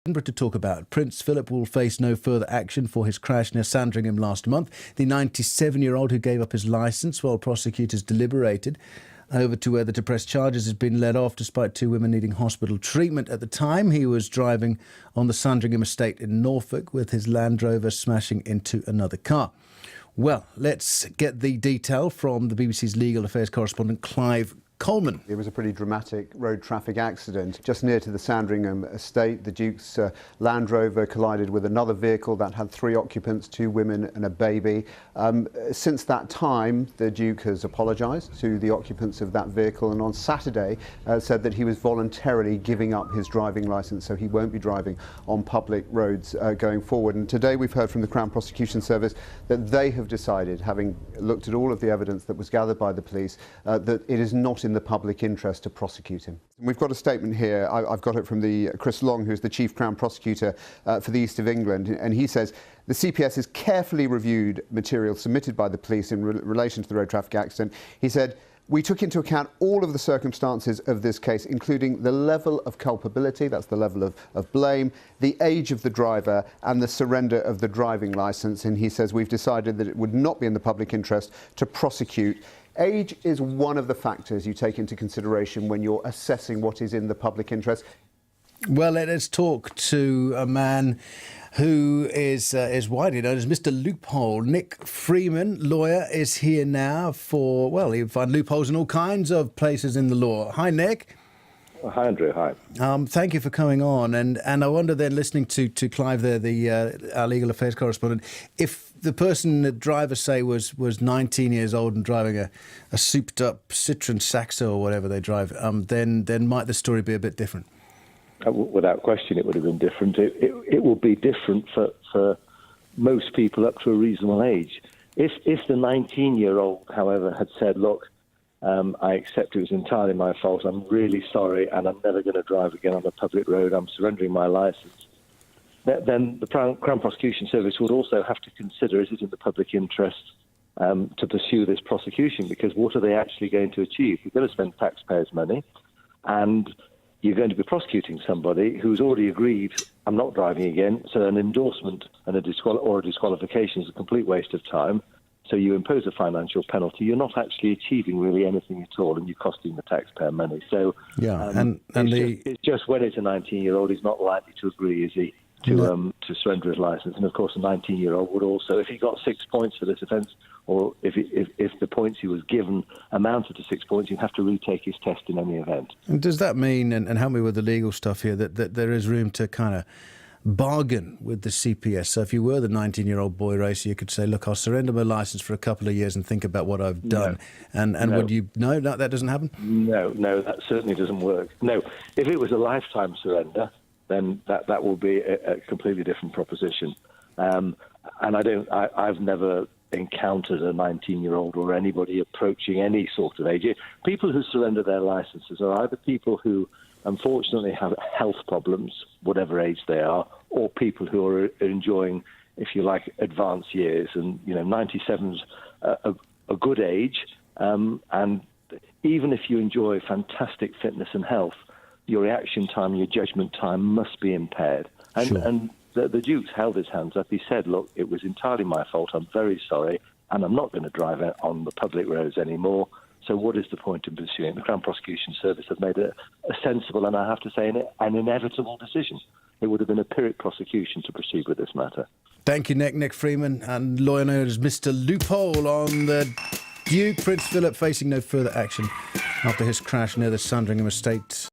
To talk about Prince Phillip will face no further action for his crash near Sandringham last month. The 97-year-old who gave up his licence while prosecutors deliberated over to whether to press charges has been let off despite two women needing hospital treatment. At the time, he was driving on the Sandringham estate in Norfolk with his Land Rover smashing into another car. Well, let's get the detail from the BBC's legal affairs correspondent Clive Coleman. It was a pretty dramatic road traffic accident just near to the Sandringham estate. The Duke's Land Rover collided with another vehicle that had 3 occupants, 2 women and a baby. Since that time, the Duke has apologised to the occupants of that vehicle, and on Saturday said that he was voluntarily giving up his driving licence, so he won't be driving on public roads going forward. And today we've heard from the Crown Prosecution Service that they have decided, having looked at all of the evidence that was gathered by the police, that it is not in the public interest to prosecute him. We've got a statement here. I've got it from Chris Long, who's the Chief Crown Prosecutor for the East of England, and he says the CPS has carefully reviewed material submitted by the police in relation to the road traffic accident. He said, "We took into account all of the circumstances of this case, including the level of culpability," that's the level of blame, "the age of the driver and the surrender of the driving licence." And he says, "We've decided that it would not be in the public interest to prosecute." Age is one of the factors you take into consideration when you're assessing what is in the public interest. Well, let's talk to a man who is widely known as Mr. Loophole. Nick Freeman, lawyer, is here now for, well, you find loopholes in all kinds of places in the law. Hi, Nick. Hi, Andrew. Hi. Thank you for coming on. And I wonder then, listening to Clive there, our legal affairs correspondent, if the person the driver, say, was 19 years old and driving a souped-up Citroen Saxo or whatever they drive, then might the story be a bit different? Without question, it would have been different. It will be different for most people up to a reasonable age. If the 19-year-old, however, had said, "Look, I accept it was entirely my fault. I'm really sorry, and I'm never going to drive again on a public road. I'm surrendering my licence," then the Crown Prosecution Service would also have to consider, is it in the public interest to pursue this prosecution? Because what are they actually going to achieve? You're going to spend taxpayers' money, and you're going to be prosecuting somebody who's already agreed, "I'm not driving again," so an endorsement and a disqualification is a complete waste of time. So you impose a financial penalty. You're not actually achieving really anything at all, and you're costing the taxpayer money. So yeah, it's just when it's a 19-year-old, he's not likely to agree, is he, to surrender his licence? And of course, a 19-year-old would also, if he got 6 points for this offence, or if the points he was given amounted to 6 points, he'd have to retake his test in any event. And does that mean, and help me with the legal stuff here, that there is room to kind of bargain with the CPS? So if you were the 19-year-old boy racer, you could say, "Look, I'll surrender my licence for a couple of years and think about what I've done." No. And would you... No, that doesn't happen? No, that certainly doesn't work. No, if it was a lifetime surrender, then that will be a completely different proposition. And I've never encountered a 19-year-old or anybody approaching any sort of age. People who surrender their licences are either people who unfortunately have health problems, whatever age they are, or people who are enjoying, if you like, advanced years. And, 97's a good age. And even if you enjoy fantastic fitness and health, your reaction time, your judgment time must be impaired. And, sure. And the Duke's held his hands up. He said, "Look, it was entirely my fault. I'm very sorry, and I'm not going to drive on the public roads anymore. So what is the point in pursuing?" The Crown Prosecution Service have made a sensible, and I have to say, an inevitable decision. It would have been a Pyrrhic prosecution to proceed with this matter. Thank you, Nick Freeman, and lawyer known as Mr. Loophole on the Duke. Prince Philip facing no further action after his crash near the Sandringham estate.